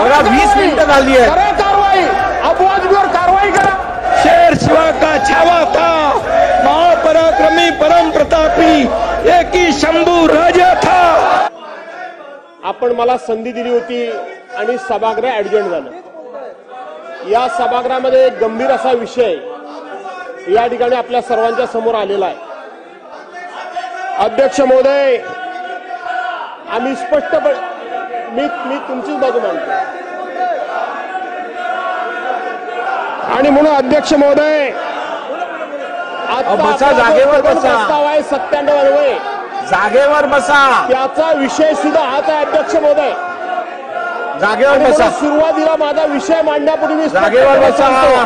बघा 20 मिनिटं झाली आहे. करा कारवाई, अबू आजमीवर कारवाई करा. शेर शिवा का छावा था, महापराक्रमी परम प्रतापी एकी शंभू राजा था. आपण मला संधी दिली होती आणि सभागृह ऍडजॉर्न झालं. या सभागृहामध्ये एक गंभीर असा विषय या ठिकाणी आपल्या सर्वांच्या समोर आलेला आहे. अध्यक्ष महोदय, आम्ही स्पष्टपणे मी तुमचीच बाजू मांडतो आणि म्हणून अध्यक्ष महोदय बसा, जागेवर बसा. प्रस्ताव आहे 97 अन्वये जागेवर बसा. त्याचा विषय सुद्धा हाच आहे. अध्यक्ष महोदय, जागेवर बसा. सुरुवातीला माझा विषय मांडण्यापूर्वी मी जागेवर बसा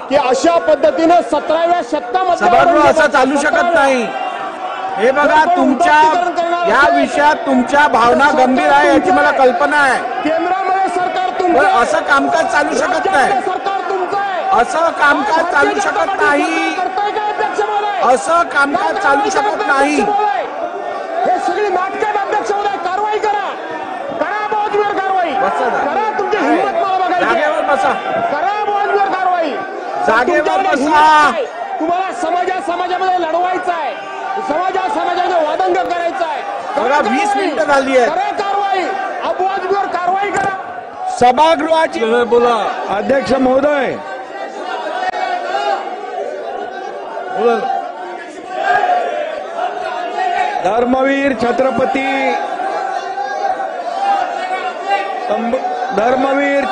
की अशा पद्धतीनं 17व्या शतकामध्ये सभागृह असं चालू शकत नाही. हे बघा, तुमच्या या विषयात तुमच्या भावना गंभीर आहे याची मला कल्पना आहे. केंद्रामध्ये सरकार पण तुमचं, असं कामकाज चालू शकत नाही. सरकार तुमचं आहे. असं कामकाज चालू शकत नाही. करताय का अध्यक्ष महोदय? असं कामकाज चालू शकत नाही. हे सगळी नाटकं. अध्यक्ष महोदय, कारवाई करा. करा बाजूवर कारवाई करा. तुमची हिंमत मला बघायची. जागेवर बसा. करा बाजूवर कारवाई. जागेवर बसा. तुम्हाला समाजामध्ये लढवायचं आहे. समाजामध्ये वादंग करायचं आहे. बघा 20 मिनिटं झाली आहे. करा कारवाई, अबू आजमीवर कारवाई करा. सभागृहाची बोला. अध्यक्ष महोदय, धर्मवीर छत्रपती धर्मवीर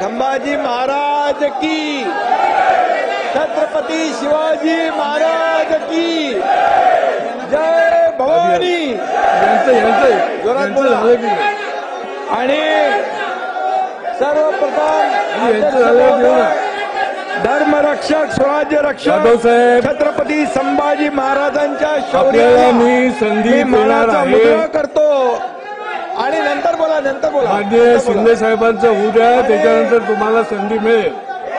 संभाजी महाराज की, छत्रपती शिवाजी महाराज की जय भवानी. जोरात बोला. आणि सर्वप्रथम धर्मरक्षक स्वराज्य रक्षक छत्रपती संभाजी महाराजांच्या शौर्याला मी संधी मानाचा मुजरा करतो. आणि नंतर बोला. माननीय शिंदे साहेबांचं होऊ द्या, त्याच्यानंतर तुम्हाला संधी मिळेल.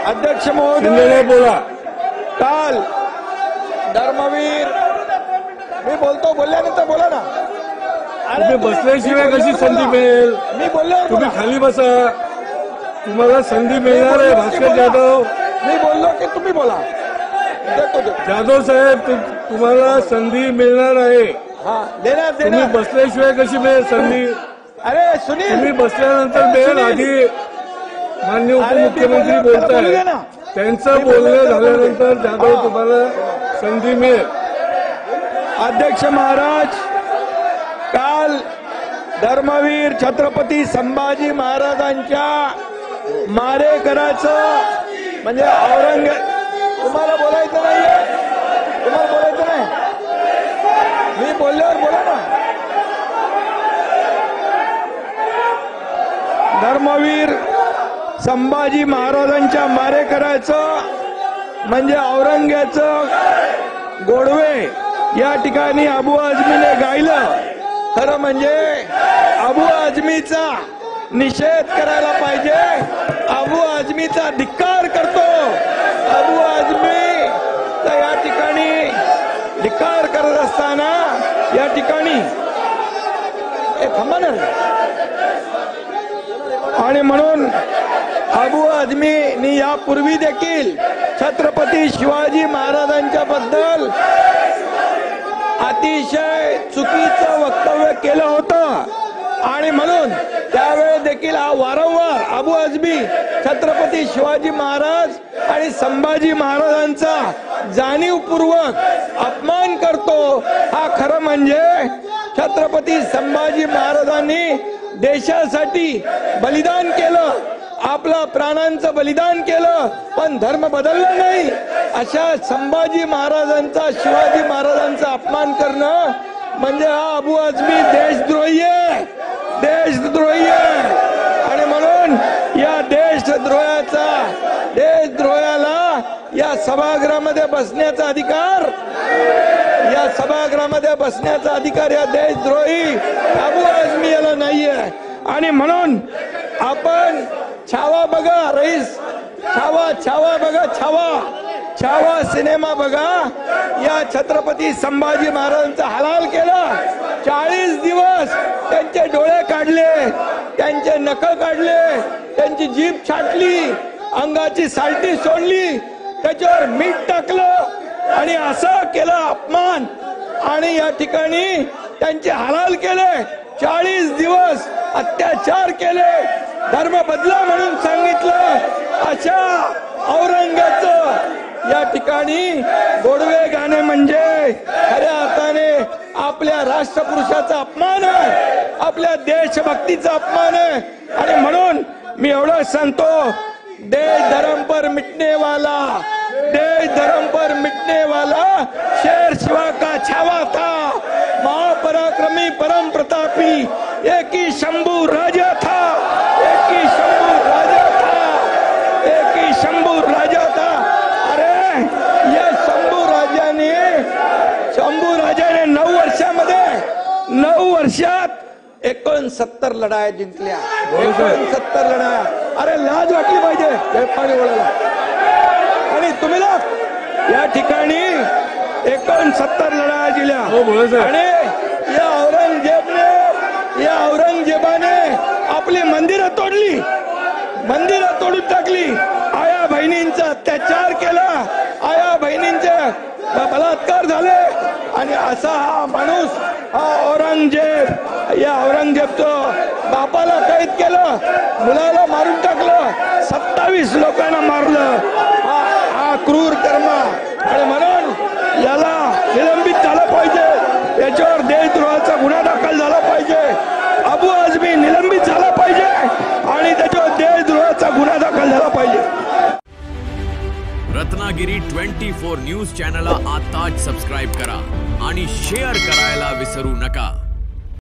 अध्यक्ष शिंदे महोदय, बोला. काल धर्मवीर मी बोलल्यानंतर बोला ना. तुम्ही बसल्याशिवाय कशी संधी मिळेल? मी बोलल्यावर तुम्ही बोला. खाली बसा, तुम्हाला संधी मिळणार आहे. भास्कर जाधव, मी बोललो की तुम्ही बोला. देतो. जाधव साहेब, तुम्हाला संधी मिळणार आहे. हा, देणार. तुम्ही बसल्याशिवाय कशी मिळेल संधी? अरे सुनील, तुम्ही बसल्यानंतर मिळेल. आधी माननीय उपमुख्यमंत्री बोलताय, त्यांचं बोलणं झाल्यानंतर जाधव तुम्हाला संधी मिळेल. अध्यक्ष महाराज, काल धर्मवीर छत्रपती संभाजी महाराजांच्या मारेकराचं म्हणजे तुम्हाला बोलायचं नाहीये? तुम्हाला बोलायचं नाही? मी बोलल्यावर बोला ना. धर्मवीर संभाजी महाराजांच्या मारेकराचं म्हणजे औरंग्याचं गोडवे या ठिकाणी अबू आझमीने गायलं. खरं म्हणजे अबू आझमीचा निषेध करायला पाहिजे. अबू आझमीचा धिक्कार करतो. अबू आझमी या ठिकाणी धिक्कार करत असताना या ठिकाणी थांबा ना. आणि म्हणून अबू आझमीनी यापूर्वी देखील छत्रपती शिवाजी महाराजांच्या बद्दल अतिशय चुकीचं वक्तव्य केलं होतं. आणि म्हणून त्यावेळेस देखील हा वारंवार अबू आझमी छत्रपती शिवाजी महाराज आणि संभाजी महाराजांचा जाणीवपूर्वक अपमान करतो. हा खरं म्हणजे छत्रपती संभाजी महाराजांनी देशासाठी बलिदान केलं, आपला प्राणांचं बलिदान केलं, पण धर्म बदलला नाही. अशा संभाजी महाराजांचा, शिवाजी महाराजांचा अपमान करणं म्हणजे हा अबू आझमी देशद्रोही आहे. आणि म्हणून या देशद्रोहाला या सभागृहामध्ये बसण्याचा अधिकार या देशद्रोही अबू आझमी याला नाहीये. आणि म्हणून आपण छावा बघा, रईस छावा बघा, छावा सिनेमा बघा. या छत्रपती संभाजी महाराजांचा हलाल केला. 40 दिवस त्यांचे डोळे काढले. त्यांचे नख काढले, त्यांची जीभ छाटली, अंगाची सालटी सोडली, त्याच्यावर मीठ टाकलं आणि असं केलं अपमान आणि या ठिकाणी त्यांचे हालाल केले. 40 दिवस अत्याचार केले, धर्म बदला म्हणून सांगितलं. अशा औरंगाचं या ठिकाणी गोडवे गाणे म्हणजे खऱ्या अर्थाने आपल्या राष्ट्रपुरुषाचा अपमान आहे, आपल्या देशभक्तीचा अपमान आहे. आणि म्हणून मी एवढं सांगतो, देश धर्म पर मिटने वाला, देश धर्म पर मिटने वाला शेर शिवा का छावा था, महापराक्रमी परम प्रतापी एक ही शंभू राजा था, एक ही शंभू राजा था, एक ही शंभू राजा था. अरे या शंभू राजाने 9 वर्षात 69 लढाया जिंकल्या, 69 लढाया. अरे लाज वाटली पाहिजे जयपाणी बोलायला. आणि तुम्ही या ठिकाणी 69 लढाया दिल्या आणि या औरंगजेबाने आपली मंदिरं तोडली, मंदिरं तोडून टाकली, आया बहिणींचा अत्याचार केला, आया बहिणींचे बलात्कार झाले. आणि असा हा माणूस, हा औरंगजेब, या औरंगजेबचं बापाला कैद केलं, मुलाला मारून टाकलं, 27 लोकांना मारलं. हा क्रूर कर्म. आणि म्हणून याला निलंबित झालं पाहिजे, याच्यावर देशद्रोहाचा गुन्हा दाखल झाला पाहिजे, अबू आझमी निलंबित झाला पाहिजे आणि त्याच्यावर देशद्रोहाचा गुन्हा दाखल झाला पाहिजे. रत्नागिरी 24 न्यूज चॅनलला आताच सबस्क्राईब करा आणि शेअर करायला विसरू नका.